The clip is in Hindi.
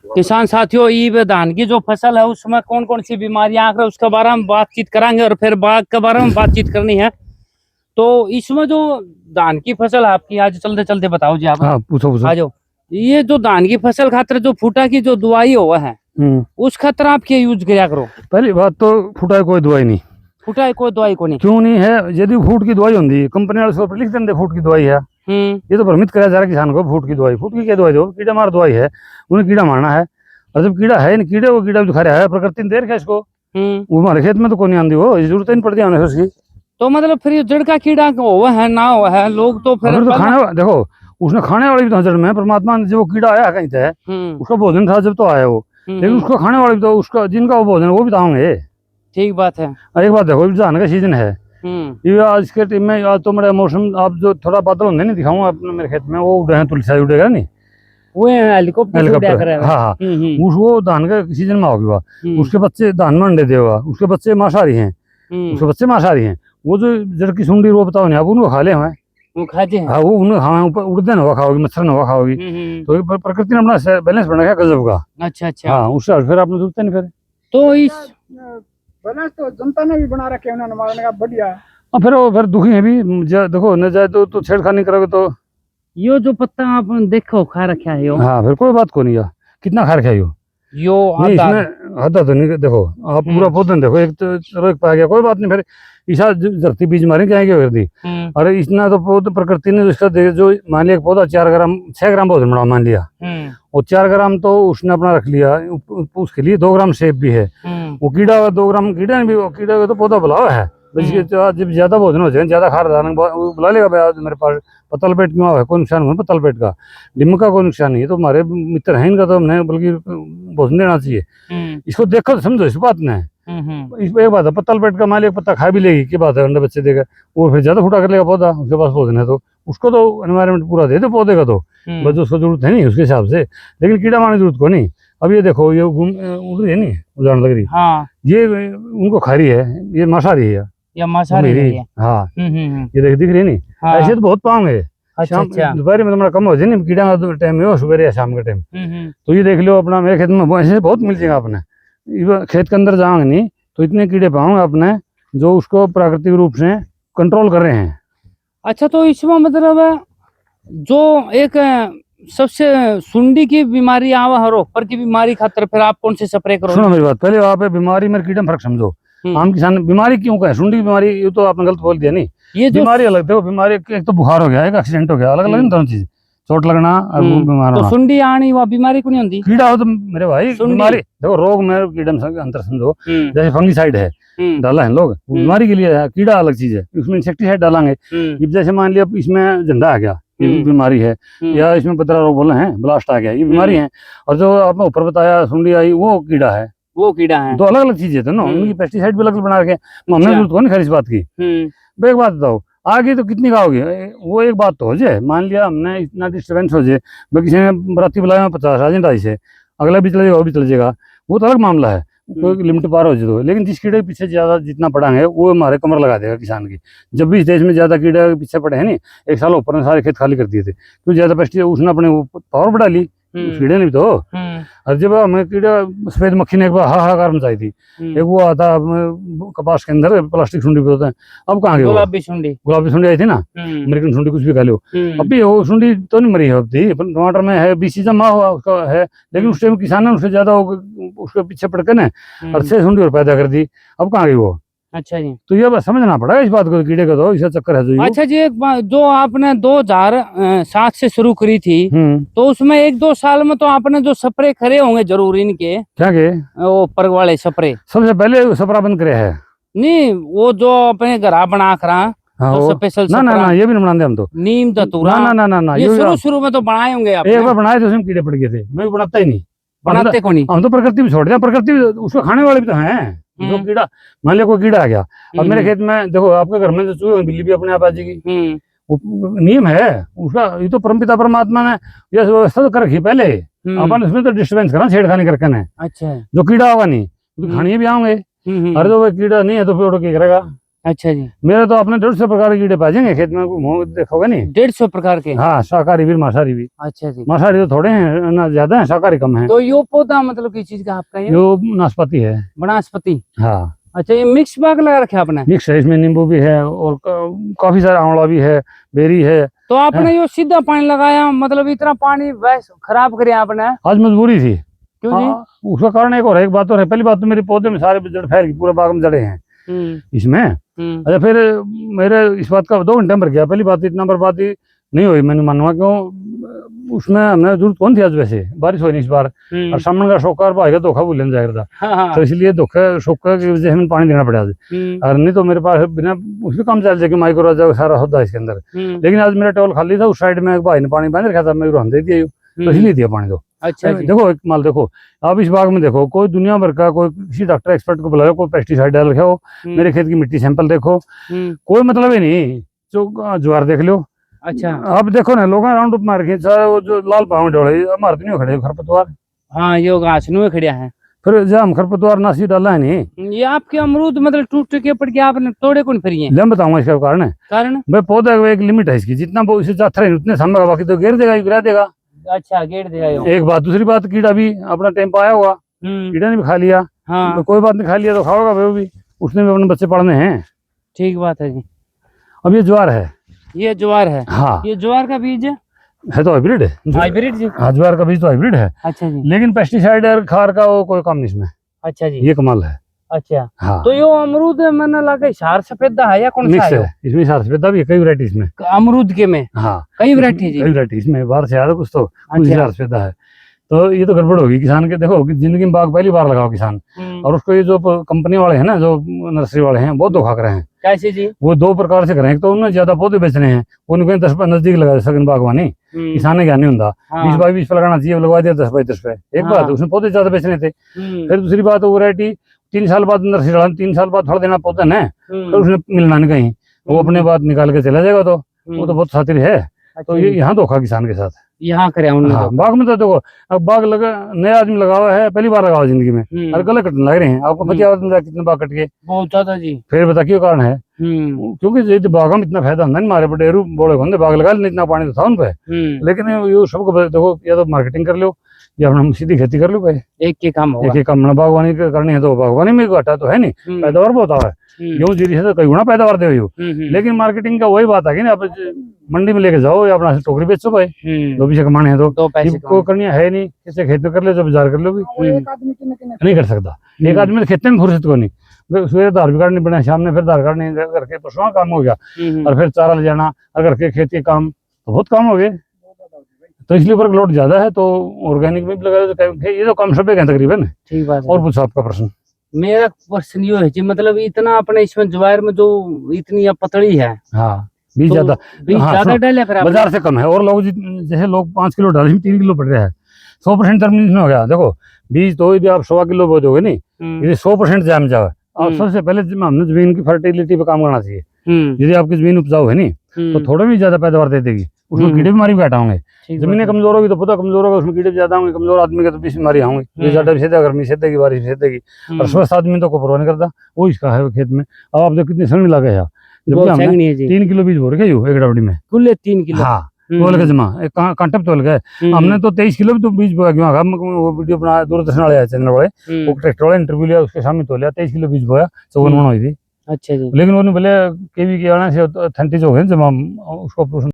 किसान साथियों, ये धान की जो फसल है उसमें कौन कौन सी बीमारियां आ रही है उसके बारे में बातचीत करेंगे और फिर बाग के बारे में बातचीत करनी है। तो इसमें जो धान की फसल आपकी, आज चलते चलते बताओ जी आप। हाँ पूछो पूछो। आ जाओ। ये जो धान की फसल खातर जो फूटा की जो दवाई हुआ है उस खातर आप क्या यूज किया करो? पहली बात तो फूटा कोई दवाई नहीं, फूटा कोई दवाई को नहीं। क्यों नहीं है? यदि फूट की दवाई होती कंपनी वाले उसके ऊपर लिख देंगे फूट की दवाई है। ये तो भ्रमित कराया जा रहा है किसान को, फूट की दवाई। फूट की क्या दवाई दो? कीड़ा मार दवाई है, उन्हें कीड़ा मारना है। और जब कीड़ा है नहीं, कीड़े को कीड़ा दिखा रहा है, प्रकृति ने दे रखा है इसको। वो हमारे खेत में तो कोई नहीं आती, वो जरूरत ही नहीं पड़ती आने उसकी। तो मतलब फिर जड़ का कीड़ा हुआ है ना हुआ है, लोग तो फिर तो खाने देखो, उसने खाने वाली भी तो जड़ में परमात्मा ने जो कीड़ा आया कहीं से उसका भोजन था जब तो आया वो, लेकिन उसको खाने वाले भी तो उसका जिनका वो भोजन वो भी तो होंगे। ठीक बात है। एक बात देखो, धान का सीजन है ये आज के टाइम में। आज तो मेरा मौसम आप जो थोड़ा बादल होंगे नहीं दिखाऊंगा अपने मेरे खेत में, वो उड़े हैं तुलसी उड़ेगा नहीं, वो हेलीकॉप्टर। हाँ वो धान का सीजन में होगा। उसके बच्चे धान में अंडे देगा, उसके बच्चे मांसाहारी हैं, उसके बच्चे मांसाहारी हैं। वो जो जड़ की सुंडी वो बताओ नहीं आप, उनको खा ले हुए वो खाते हैं। हाँ वो उन्हें हाँ ऊपर उड़ते न हुआ खाओगी, मच्छर न हुआ खाओगी। तो प्रकृति ने अपना बैलेंस बना गया गजब का। अच्छा अच्छा। हाँ उससे फिर आपने जरूरत नहीं फिर तो इस बैलेंस तो जनता ने भी बना रखे, उन्होंने मारने का बढ़िया। हाँ फिर वो फिर दुखी है भी। देखो न जाए तो छेड़खानी करोगे तो यो जो पत्ता आप देखो खा रखा है यो। हाँ फिर कोई बात को नहीं यार, कितना खा रखा है यो नहीं इसमें हदा तो नहीं। देखो आप पूरा पौधन देखो, एक तो चलो एक पा गया कोई बात नहीं, फिर ईसा धरती बीज मारे क्या कर दी। अरे इतना तो पौधा प्रकृति ने इसका जो मान लिया पौधा 4 ग्राम 6 ग्राम भोजन बना मान लिया, और 4 ग्राम तो उसने अपना रख लिया, उसके लिए 2 ग्राम सेब भी है। वो कीड़ा 2 ग्राम कीड़ा ने भी, कीड़ा का तो पौधा बुलावा है। जब ज्यादा भोजन हो जाए, ज्यादा खार बुला लेगा भाई मेरे पास पतल पेट क्यों है, कोई नुकसान हुआ पतल पेट का, डिम का कोई नुकसान नहीं है। तो हमारे मित्र हैं इनका तो हमने बल्कि भोजन देना चाहिए। इसको देखो तो समझो इस बात ने। एक बात है पतल पेट का मालिक पत्ता खा भी लेगी, की बात है अंडे बच्चे देगा, वो फिर ज्यादा फूटा कर लेगा पौधा, उसके पास भोजन है तो उसको तो एनवायरमेंट पूरा दे दो पौधे का, तो बस उसको जरूरत है नहीं उसके हिसाब से, लेकिन कीड़ा मारने की जरूरत को नहीं। अब ये देखो ये उड़ रही है नहीं उदाहरण लग रही, ये उनको खा रही है, ये मांसाहारी है या मांसाहारी है। हाँ ये दिख रही है नहीं। ऐसे तो बहुत पाओगे शाम दोपहर में तुम्हारा कम हो जाए नहीं कीड़ा टाइम में, सुबह या शाम के टाइम। तो ये देख लो अपना मेरे खेत में ऐसे बहुत मिल जाएगा अपने, खेत के अंदर जाओगे नहीं तो इतने कीड़े पाओगे अपने जो उसको प्राकृतिक रूप से कंट्रोल कर रहे हैं। अच्छा तो इसमें मतलब जो एक सबसे सुंडी की बीमारी आवा है, ऊपर की बीमारी खातर फिर आप कौन से स्प्रे करो? सुनो मेरी बात, पहले आप बीमारी मेरे कीड़े में फर्क समझो। आम किसान बीमारी क्यों कहे सुंडी की बीमारी, ये तो आपने गलत बोल दिया नहीं। ये बीमारी अलग, देखो बीमारी एक तो बुखार हो गया, एक एक्सीडेंट हो गया, अलग अलग दोनों चीज, चोट लगना और बीमार होना। तो सुंडी आनी वह बीमारी को नहीं होती? कीड़ा हो तो मेरे भाई बीमारी देखो, रोग में कीड़े में अंतर समझो। जैसे फंगीसाइड है डाला है लोग बीमारी के लिए है, कीड़ा अलग चीज है, उसमें इंसेक्टिसाइड डालेंगे। जैसे मान लिया इसमें झंडा आ गया, ये बीमारी है, या इसमें पतरा रोग बोले हैं ब्लास्ट आ गया, ये बीमारी है। और जो आपने ऊपर बताया सुंडी आई वो कीड़ा है, वो कीड़ा है, दो अलग अलग चीजें तो ना, उनकी पेस्टिसाइड भी अलग बना के हमने जरूरत को नहीं खरी इस बात की। एक बात बताओ आगे तो कितनी खाओगे, वो एक बात तो हो जाए, मान लिया हमने इतना डिस्टर्बेंस हो जाए, किसी ने बराती बुलाया 50 आ जाए 250 से, अगला भी चले जाएगा वो भी चले जाएगा, वो तो अलग मामला है, कोई लिमिट पार हो जाए तो। लेकिन जिस कीड़े के पीछे ज्यादा जितना पड़ांगे वो हमारे कमर लगा देगा किसान की। जब भी इस देश में ज्यादा कीड़े के पीछे पड़े हैं नहीं, एक साल ऊपर ने सारे खेत खाली कर दिए थे, तो ज्यादा पेस्टिसाइड उसने अपने पावर बढ़ा ली कीड़े ने भी तो। और जब हमें कीड़ा सफेद मक्खी ने एक बार हाहाकार मचाई थी, एक वो आता कपास के अंदर प्लास्टिक सुंडी पे होता है, अब कहाँ गए? गुलाबी सुंडी आई थी ना, अमेरिकन सुंडी कुछ भी खा लो। अभी वो सुंडी तो नहीं मरी है, अब थी टमाटर में है, बीसी जमा हुआ उसका है, लेकिन उस टाइम किसान ने उससे ज्यादा उसके पीछे पड़ के ना अच्छे सुंडी और पैदा कर दी, अब कहाँ गई वो? अच्छा जी, तो ये बस समझना पड़ेगा इस बात को, कीड़े का तो इसका चक्कर है जो। अच्छा जी एक बात, जो आपने 2007 से शुरू करी थी, तो उसमें 1-2 साल में तो आपने जो स्प्रे करे होंगे जरूर इनके, क्या के वो पर वाले स्प्रे सबसे पहले स्प्रे बंद करे है नहीं, वो जो अपने घर बना कर स्पेशल ना ये भी नहीं बनाते हम तो, नीम धतूरा ना ये शुरू में तो बनाए होंगे आप? एक बार बनाए तो उसमें कीड़े पड़ गए थे, मैं बनाता ही नहीं, बनाते को नहीं, हम तो प्रकृति में छोड़ दिया, प्रकृति उसको खाने वाले भी तो हैं। जो कीड़ा मान लिया कोई कीड़ा आ गया, अब मेरे खेत में देखो आपके घर में जो चूहे बिल्ली भी अपने आप आ जाएगी, नियम है उसका, ये तो परमपिता परमात्मा ने ये व्यवस्था तो कर रखी पहले, अपन उसमें तो डिस्टर्बेंस करना छेड़खानी करके ना। अच्छा जो कीड़ा होगा नहीं तो खाने भी आओगे, अरे जो कीड़ा नहीं है तो फिर क्या करेगा? अच्छा जी, मेरे तो अपने 150 प्रकार के कीड़े पाए जाएंगे खेत में, देखोगे नहीं। 150 प्रकार के। हाँ, शाकाहारी भी मांसाहारी भी। अच्छा जी, मांसाहारी तो थोड़े हैं ना, ज्यादा है, शाकाहारी कम है। तो यो पौधा मतलब किस चीज का आपका ये? जो नाशपाती है। वनस्पति। हाँ, अच्छा, ये मिक्स बाग लगा रखे आपने? मिक्स है, इसमें नींबू भी है और काफी सारा आंवला भी है, बेरी है। तो आपने यो सीधा पानी लगाया, मतलब इतना पानी वैसे खराब करे आपने? आज मजबूरी थी। क्यों जी? हाँ, उसका कारण एक और है, एक बात और है। पहली बात तो मेरे पौधे में सारे जड़ फैल गई, पूरे बाग में जड़े हैं इसमें। अच्छा, फिर मेरे इस बात का 2 घंटे में भर गया। पहली बात, इतना बर्बादी नहीं हुई, मैंने मानूंगा, क्यों उसमें हमने जरूरत कौन थी, आज वैसे बारिश हुई नहीं इस बार, और सामने का शौकार भाई धोखा भूल जाएगा था। हाँ, तो इसलिए धोखा शौका की वजह से हमें पानी देना पड़ा आज। और नहीं तो मेरे पास बिना उसमें काम चल जाए कि माइक्रो राजा सारा होता है इसके अंदर। लेकिन आज मेरा टॉल खाली था, उस साइड में एक भाई ने पानी बांध रखा था, मैं दे दिया, तो इसलिए दिया पानी। तो अच्छा जी, देखो एक माल देखो, आप इस बाग में देखो, कोई दुनिया भर का कोई किसी डॉक्टर एक्सपर्ट को बुलाओ, कोई पेस्टिसाइड डाल रखे हो, मेरे खेत की मिट्टी सैंपल देखो, कोई मतलब ही नहीं। जो ज्वार देख लो। अच्छा, आप देखो ना, लोग राउंड अप मार के सारा वो जो लाल पाव डोले हमारे तो नहीं खड़े खरपतवार। हाँ, यो घासनू में खड़िया है। फिर जब हम खरपतवार नासी डाला है नहीं, ये आपके अमरूद मतलब टूट के पड़ के आपने तोड़े कौन फिर ये? ले मैं बताऊंगा इसका कारण है। कारण? भाई पौधा का एक लिमिट है इसकी, जितना वो इसे चाहता है उतने सामने का, बाकी तो गिर देगा, गिरा देगा। अच्छा, गेट दिया यो। एक बात, दूसरी बात, कीड़ा भी अपना टाइम पे आया होगा, कीड़ा ने भी खा लिया। हाँ, तो कोई बात नहीं, खा लिया तो खाओगा वो भी, उसने भी अपने बच्चे पढ़ने हैं। ठीक बात है जी। अब ये ज्वार है। ये ज्वार है? हाँ, ये ज्वार का बीज है तो हाइब्रिड है। हाइब्रिड जी? हाँ, ज्वार का बीज तो हाइब्रिड है, अच्छा जी, लेकिन पेस्टिसाइड और खार का वो कोई काम नहीं इसमें। अच्छा जी, ये कमाल है। अच्छा। हाँ, तो यो अमरूद मैंने लगा शार सफेदा है या कौन सा मिक्स है? है इसमें, सार सफेदा भी है, कई वैरायटी इसमें। अमरूद के में हाँ, कई वैरायटी जी? कई वैरायटी इसमें, बाहर से आ रहा कुछ तो कुछ अच्छा। सार सफेदा है। तो ये तो गड़बड़ होगी किसान के। देखो कि जिंदगी में बाग पहली बार लगाओ किसान, और उसको ये जो कंपनी वाले हैं ना, जो नर्सरी वाले हैं, बहुत धोखा कर रहे हैं। कैसे जी? वो 2 प्रकार से करें। एक तो उन्होंने ज्यादा पौधे बेचने हैं, उनको 10 पे नजदीक लगा सकें बागवानी, किसान ने क्या नहीं होता, 20 बाई 20 पे लगाना चाहिए, लगवा दिया 10 बाई 10 पे। एक बात, उसमें पौधे ज्यादा बेचने थे। फिर दूसरी बात, वो वैरायटी 3 साल बाद नर्सरी डालना, 3 साल बाद फल देना पौधा है, तो उसने मिलना नहीं कहीं, वो अपने बात निकाल के चला जाएगा। तो वो तो बहुत शातिर है। तो ये यहाँ धोखा किसान के साथ यहाँ करे उन्होंने। हाँ, बाग में तो देखो, अब बाग लगा, नया आदमी लगा हुआ है, पहली बार लगा हुआ जिंदगी में, और गले कटने लग रहे हैं। आपको पता है कितने बाग कट गए? बहुत ज्यादा जी। फिर बता क्यों कारण है? क्योंकि बागों में इतना फायदा होता है, मारे बटेरू बोले होंगे बाग लगा लेने, इतना पानी तो था उन पे। लेकिन ये सबको देखो, या तो मार्केटिंग कर लो या अपना सीधी खेती कर लो भाई। एक के काम होगा। एक ही काम, बागवानी करनी है तो बागवानी में घाटा तो है नहीं, पैदावार बहुत है। गेहूं जीरी है तो कई गुना पैदावार दे हो। लेकिन मार्केटिंग का वही बात है कि ना, आप मंडी में लेके जाओ या अपना टोकरी बेचो भाई, 2 पैसे कमाने हैं तो को करनी है नहीं, किसी खेत में कर ले, जो बाजार कर लो भी। एक आदमी कितने नहीं कर सकता एक आदमी, तो खेत में फुर्सत को नहीं, सुबह धार भी काटनी पड़े, शाम में फिर धार काटनी, करके पशुओं का काम हो गया, और फिर चारा ले जाना, और करके खेत के काम, तो बहुत काम हो गए। तो इसलिए ऊपर लोड ज्यादा है, तो ऑर्गेनिक में भी लगा तो ये तो काम सब है तकरीबन। ठीक बात है। और पूछो आपका प्रश्न। मेरा क्वेश्चन ये है जी, मतलब इतना अपने इसमें ज्वार में जो इतनी पतली है, हाँ, बीज ज्यादा, बीज हाँ, ज्यादा डाले फिर आपने? बाजार से कम है। और लोग जैसे लोग 5 किलो डाले, 3 किलो पड़ रहा है, 100% टर्मिनेशन हो गया। देखो बीज तो यदि आप 1.25 किलो बोओगे नहीं, यदि 100% जाम जाओ, और सबसे पहले हमने जमीन की फर्टिलिटी पे काम करना चाहिए। यदि आपकी जमीन उपजाऊ है नहीं, तो थोड़ा भी ज्यादा पैदावार दे देगी, उसमें कीड़े बीमारी भी घटा होंगे। जमीनें कमजोर होगी तो पौधा कमजोर होगा, उसमें कीड़े भी ज्यादा होंगे। कमजोर आदमी के तो 20 बीमारियां होंगी, ज्यादा भी सेदेगा, गर्मी सेदेगी, बारिश सेदेगी। और स्वस्थ आदमी तो कोई परवाह नहीं करता, वो इसका है खेत में। अब आप देखो कितनी समय लगे है, जबकि हमने 3 किलो बीज भो रखे एक डबड़ी में, कुल 3 किलो। हाँ, तोल के जमा कांटे पे तोल गए। हमने तो 23 किलो भी तो बीज बोया। क्यों वो वीडियो बना, दूरदर्शन वाले चैनल वाले, वो ट्रैक्टर वाले इंटरव्यू लिया, उसके सामने तोलिया, 23 किलो बीज बोया, 54 मन हुई थी। अच्छा जी। लेकिन उन्होंने बोले केवी के आने से 30 हो गए जमा, उसको